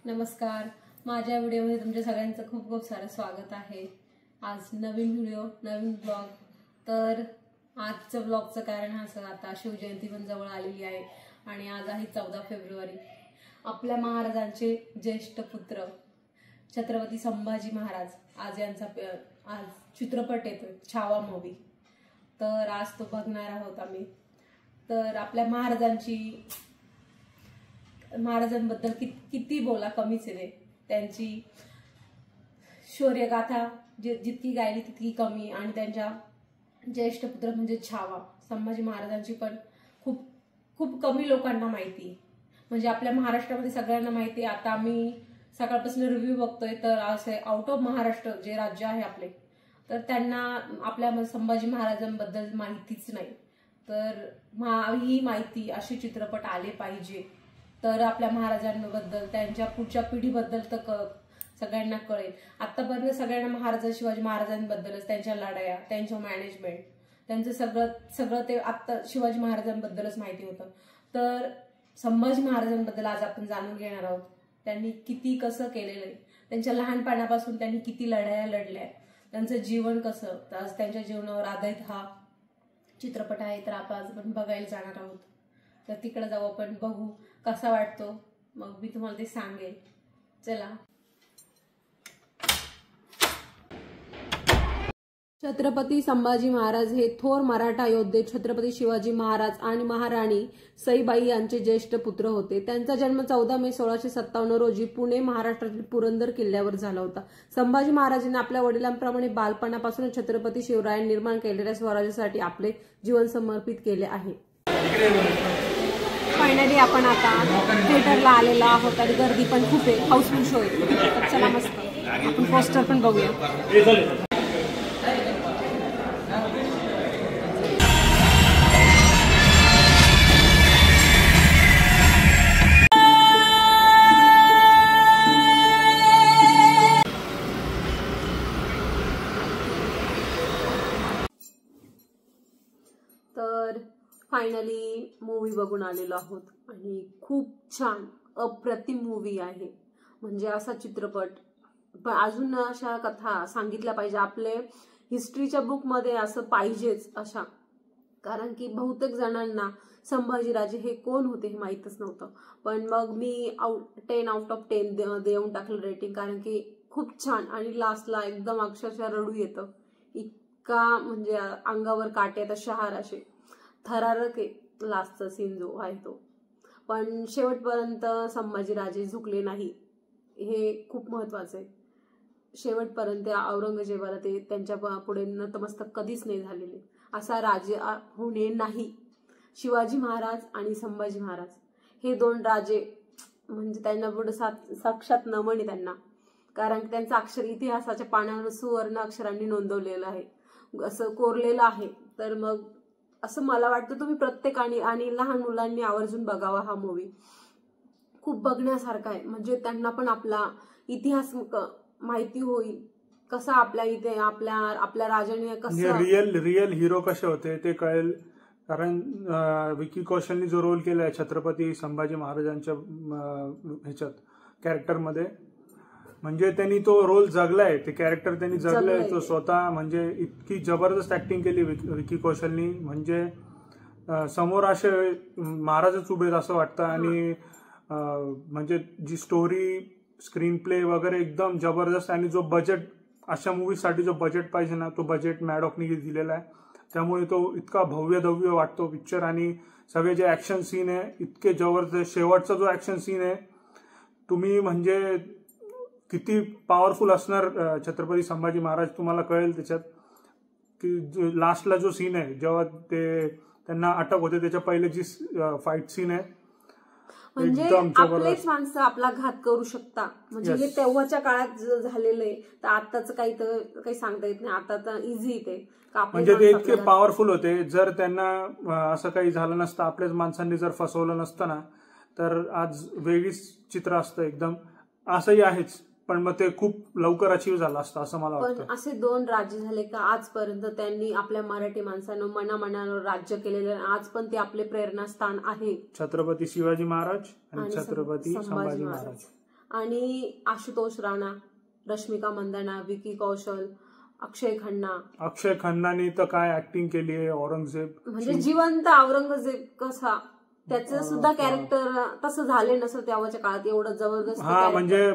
नमस्कार, माझ्या व्हिडिओमध्ये तुमच्या सगळ्यांचं खूप खूप सारं स्वागत आहे। आज नवीन व्हिडिओ, नवीन ब्लॉग। तर आजचं ब्लॉगचं कारण असं, आता शिवजयंती पण जवळ आलेली आहे आणि आज आहे 14 फेब्रुवारी। आपल्या महाराजांचे ज्येष्ठ पुत्र छत्रपती संभाजी महाराज आज यांचा आज चित्रपट येतोय, छावा मूवी। तर आज तो बघणार आहोत आम्ही। तर आपल्या महाराजांबद्दल किती बोला कमीच आहे। त्यांची शौर्यगाथा जितकी गायली तितकी कमी, आणि त्यांच्या ज्येष्ठ पुत्र म्हणजे छावा संभाजी महाराजांची पण खूप खूप कमी लोकांना माहिती। म्हणजे आपल्या महाराष्ट्रामध्ये सगळ्यांना माहिती आहे। आता आम्ही सकाळपासून रिव्ह्यू बघतोय, तर असे आउट ऑफ महाराष्ट्र जे राज्य आहे आपले, तर त्यांना आपल्या संभाजी महाराजांबद्दल माहितीच नाही। तर ही माहिती, असे चित्रपट आले पाहिजे, तर आपल्या महाराजांबद्दल, त्यांच्या पुढच्या पिढीबद्दल तर सगळ्यांना कळेल। आतापर्यंत सगळ्यांना महाराजा शिवाजी महाराजांबद्दलच, त्यांच्या लढाया, त्यांचं मॅनेजमेंट, त्यांचं सगळं ते आता शिवाजी महाराजांबद्दलच माहिती होतं। तर संभाजी महाराजांबद्दल आज आपण जाणून घेणार आहोत। त्यांनी किती कसं केलेलं आहे, त्यांच्या लहानपणापासून त्यांनी किती लढाया लढल्या, त्यांचं जीवन कसं, तर आज त्यांच्या जीवनावर आधारित हा चित्रपट आहे। तर आपण बघायला जाणार आहोत। तर तिकडे जाऊ, आपण बघू कसा वाटतो, मग मी तुम्हाला ते सांगेल। चला। छत्रपती संभाजी महाराज हे थोर मराठा योद्धे छत्रपती शिवाजी महाराज आणि महाराणी सईबाई यांचे ज्येष्ठ पुत्र होते। त्यांचा जन्म 14 मे 1657 रोजी पुणे, महाराष्ट्रातील पुरंदर किल्ल्यावर झाला होता। संभाजी महाराजांनी आपल्या वडिलांप्रमाणे बालपणापासून छत्रपती शिवरायांनी निर्माण केलेल्या स्वराज्यासाठी आपले जीवन समर्पित केले आहे। फायनली आपण आता थिएटरला आलेलो आहोत आणि गर्दी पण खूप आहे, हाऊसफुल शो आहे। तर चला मस्त आपण पोस्टर पण बघूया। तर फायनली मूवी बघून आलेलो आहोत आणि खूप छान अप्रतिम मूवी आहे। म्हणजे असा चित्रपट अजून अशा कथा सांगितल्या पाहिजे, आपले हिस्ट्रीच्या बुक मध्ये असं पाहिजेच अशा। कारण की बहुतेक जणांना संभाजीराजे हे कोण होते हे माहीतच नव्हतं। पण मग मी 10 आउट ऑफ 10 देऊन टाकलं रेटिंग, कारण की खूप छान। आणि लास्टला एकदम अक्षरशः रडू येतं, इतका म्हणजे अंगावर काटे येतात, शहार असे थरारक आहे लास्टचा सीन जो आहे तो। पण शेवटपर्यंत संभाजीराजे झुकले नाही, हे खूप महत्वाचं आहे। शेवटपर्यंत औरंगजेबाला ते त्यांच्या पुढे नतमस्तक कधीच नाही झालेले, असा राजे होणे नाही। शिवाजी महाराज आणि संभाजी महाराज हे दोन राजे, म्हणजे त्यांना पुढे साक्षात नमन आहे त्यांना। कारण त्यांचं अक्षर इतिहासाच्या पानावर सुवर्ण अक्षरांनी नोंदवलेलं आहे, असं कोरलेलं आहे। तर मग असं मला वाटतं तुम्ही प्रत्येकाने आणि लहान मुलांनी आवर्जून बघावा हा मूवी, खूप बघण्यासारखा आहे। म्हणजे त्यांना पण आपला इतिहास माहिती होईल, कसा आपल्या इथे आपल्या राजाने कसं रिअल हिरो कसे होते ते कळेल। कारण विकी कौशलनी जो रोल केलाय छत्रपती संभाजी महाराजांच्या ह्याच्यात कॅरेक्टरमध्ये, म्हणजे त्यांनी तो रोल जगलाय, ते कॅरेक्टर त्यांनी जगलाय तो स्वतः। म्हणजे इतकी जबरदस्त ऍक्टिंग केली विकी कौशलनी, म्हणजे समोर असे महाराजच उभे असं वाटतं। आणि म्हणजे जी स्टोरी, स्क्रीन प्ले वगैरे एकदम जबरदस्त। आणि जो बजेट, अशा मूवीसाठी जो बजेट पाहिजे ना, तो बजेट मॅडॉकनी दिलेला आहे। त्यामुळे तो इतका भव्य दव्य वाटतो पिक्चर। आणि सगळे जे ऍक्शन सीन आहे इतके जबरदस्त। शेवटचा जो ऍक्शन सीन आहे, तुम्ही म्हणजे किती पॉवरफुल असणार छत्रपती संभाजी महाराज तुम्हाला कळेल त्याच्यात। की लास्टला जो सीन आहे, जेव्हा त्यांना अटक होते, त्याच्या पहिले जी फाईट सीन आहे, म्हणजे आपलेच माणसं आपला घात करू शकता। म्हणजे हे तेव्हाच्या काळात झालेलं आहे, तर आताच काही सांगता येत नाही। आता तर इझी ते, म्हणजे ते इतके पॉवरफुल होते। जर त्यांना असं काही झालं नसतं, आपल्याच माणसांनी जर फसवलं नसतं ना, तर आज वेगळीच चित्र असतं एकदम। असंही आहेच, पण मग ते खूप लवकर अचीव्ह झालं असतं असं मला वाटतं। पण असे दोन राज्य झाले का आजपर्यंत त्यांनी आपल्या मराठी माणसानं मनामनावर राज्य केलेलं, आज पण ते आपले प्रेरणास्थान आहे, छत्रपती शिवाजी महाराज आणि छत्रपती संभाजी महाराज। आणि आशुतोष राणा, रश्मिका मंदाना, विकी कौशल, अक्षय खन्नाने तर काय ऍक्टिंग केली आहे. औरंगजेब म्हणजे जिवंत औरंगजेब कसा, त्याचं सुद्धा कॅरेक्टर तसं झाले नसतं तेव्हाच्या काळात, एवढं जबरदस्त. म्हणजे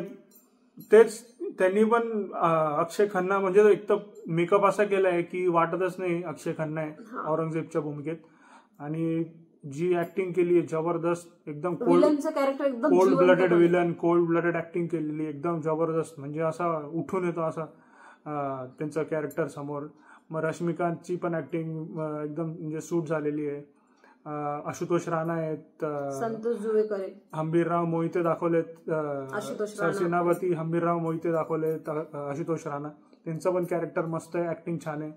तेच त्यांनी पण अक्षय खन्ना म्हणजे एक तर मेकअप असा केलाय की वाटतच नाही अक्षय खन्ना आहे औरंगजेबच्या भूमिकेत. आणि जी ऍक्टिंग केली आहे जबरदस्त, एकदम cold blooded villain, cold blooded acting केलेली एकदम जबरदस्त. म्हणजे असा उठून येतो असा त्यांचं कॅरेक्टर समोर. मग रश्मिकांतची पण ऍक्टिंग एकदम म्हणजे सूट झालेली आहे. आशुतोष राणा आहेत, संतोष जुवेकर, हंबीरराव मोहिते दाखवलेत, सेनापती हंबीरराव मोहिते दाखवलेत आशुतोष राणा, त्यांचं पण कॅरेक्टर मस्त आहे, ऍक्टिंग छान आहे.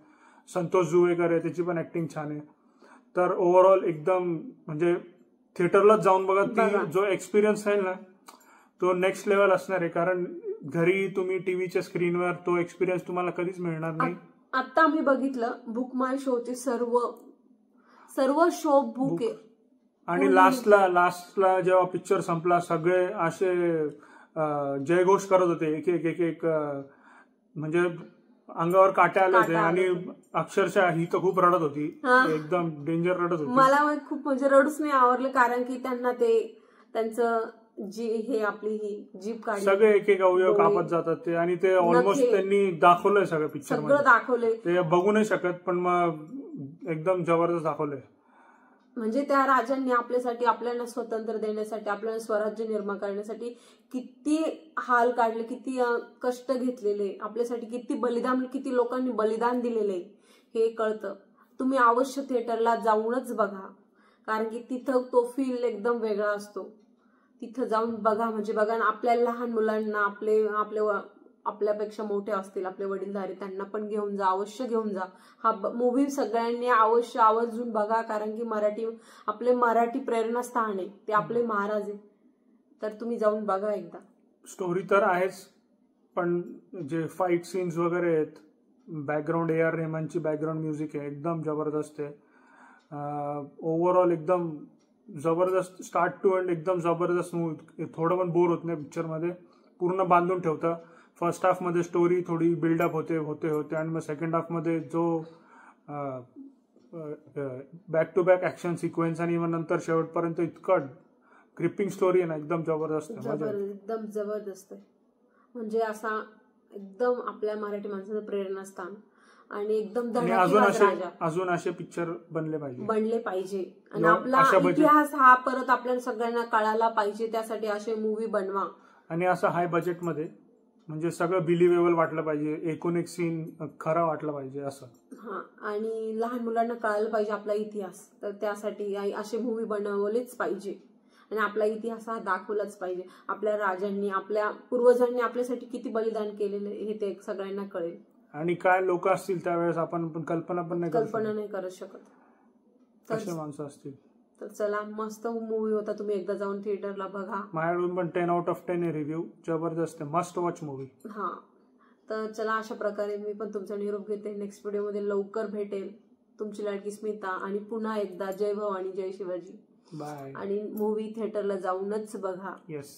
संतोष जुवेकर आहे, त्याची पण ऍक्टिंग छान आहे. तर ओव्हरऑल एकदम म्हणजे थिएटरलाच जाऊन बघा, ती जो एक्सपिरियन्स आहे ना तो नेक्स्ट लेवल असणार आहे. कारण घरी तुम्ही टीव्हीच्या स्क्रीनवर तो एक्सपिरियन्स तुम्हाला कधीच मिळणार नाही. आता आम्ही बघितलं बुक माय शोचे सर्व शो बुक आहे. आणि लास्टला जेव्हा पिक्चर संपला सगळे असे जयघोष करत होते, एक एक म्हणजे अंगावर काटे आले होते. आणि अक्षरशः ही तर खूप रडत होती, एकदम डेंजर रडत होती. मला खूप म्हणजे रडूच नाही आवडलं, कारण की त्यांना त्यांचं जी हे आपली ही जीभ काढली, सगळे एक एक अवयव कापत जातात ते. आणि ते ऑलमोस्ट त्यांनी दाखवलंय सगळं पिक्चर, सगळं दाखवलंय. ते बघू नाही शकत पण मग एकदम जबरदस्त दाखवलंय. म्हणजे त्या राजांनी आपल्यासाठी, आपल्याला स्वातंत्र्य देण्यासाठी, आपल्याला स्वराज्य निर्माण करण्यासाठी किती हाल काढले, किती कष्ट घेतलेले, आपल्यासाठी किती बलिदान, किती लोकांनी बलिदान दिलेले हे कळतं. तुम्ही अवश्य थिएटरला जाऊनच बघा, कारण की तिथं तो फील एकदम वेगळा असतो. तिथं जाऊन बघा, म्हणजे बघा ना, आपल्या लहान मुलांना, आपल्यापेक्षा मोठे असतील, आपले वडीलधारी, त्यांना पण घेऊन जा, अवश्य घेऊन जा. हा मूवी सगळ्यांनी अवश्य आवर्जून बघा, कारण की आपले मराठी प्रेरणास्थान आहे, ते आपले महाराज आहे. तर तुम्ही जाऊन बघा एकदा. स्टोरी तर आहेच, पण जे फाईट सीन्स वगैरे आहेत, बॅकग्राऊंड AR रेहमानची बॅकग्राऊंड म्युझिक आहे, एकदम जबरदस्त आहे. ओव्हरऑल एकदम जबरदस्त, स्टार्ट टू एंड एकदम जबरदस्त मूवी. थोडं पण बोर होत नाही पिक्चरमध्ये, पूर्ण बांधून ठेवतं. फर्स्ट हाफ मध्ये स्टोरी थोडी बिल्डअप होते आणि मग सेकंड हाफ मध्ये जो back to back action sequence आणि मग नंतर शेवटपर्यंत इतकं ग्रिपिंग स्टोरी आहे ना, एकदम जबरदस्त आहे, एकदम जबरदस्त आहे. म्हणजे असा एकदम आपल्या मराठी माणसाचं प्रेरणास्थान. आणि एकदम अजून असे पिक्चर बनले पाहिजे. आणि आपला इतिहास हा परत आपल्याला सगळ्यांना कळायला पाहिजे, त्यासाठी असे मूवी बनवा. आणि असं हाय बजेटमध्ये, म्हणजे सगळं बिलिव्हेबल वाटलं पाहिजे, एकूण एक सीन खरा वाटला पाहिजे असं. आणि लहान मुलांना कळायला पाहिजे आपला इतिहास, तर त्यासाठी असे मूवी बनवलेच पाहिजे. आणि आपला इतिहास हा दाखवलाच पाहिजे. आपल्या राजांनी, आपल्या पूर्वजांनी आपल्यासाठी किती बलिदान केलेलं हे ते सगळ्यांना कळेल. आणि काय लोक असतील त्यावेळेस आपण कल्पना नाही करू शकत, कसे माणसं असतील. तर चला, मस्त मूवी होता, तुम्ही एकदा जाऊन थिएटरला बघा. माझ्याकडून पण 10/10 आहे रिव्ह्यू, जबरदस्त आहे, मस्ट वॉच मूवी. तर चला, अशा प्रकारे मी पण तुमचा निरोप घेते. नेक्स्ट व्हिडिओमध्ये लवकर भेटेल. तुमची लाडकी स्मिता. आणि पुन्हा एकदा जय भवानी, जय शिवाजी. बाय. आणि मूवी थिएटरला जाऊनच बघा. येस.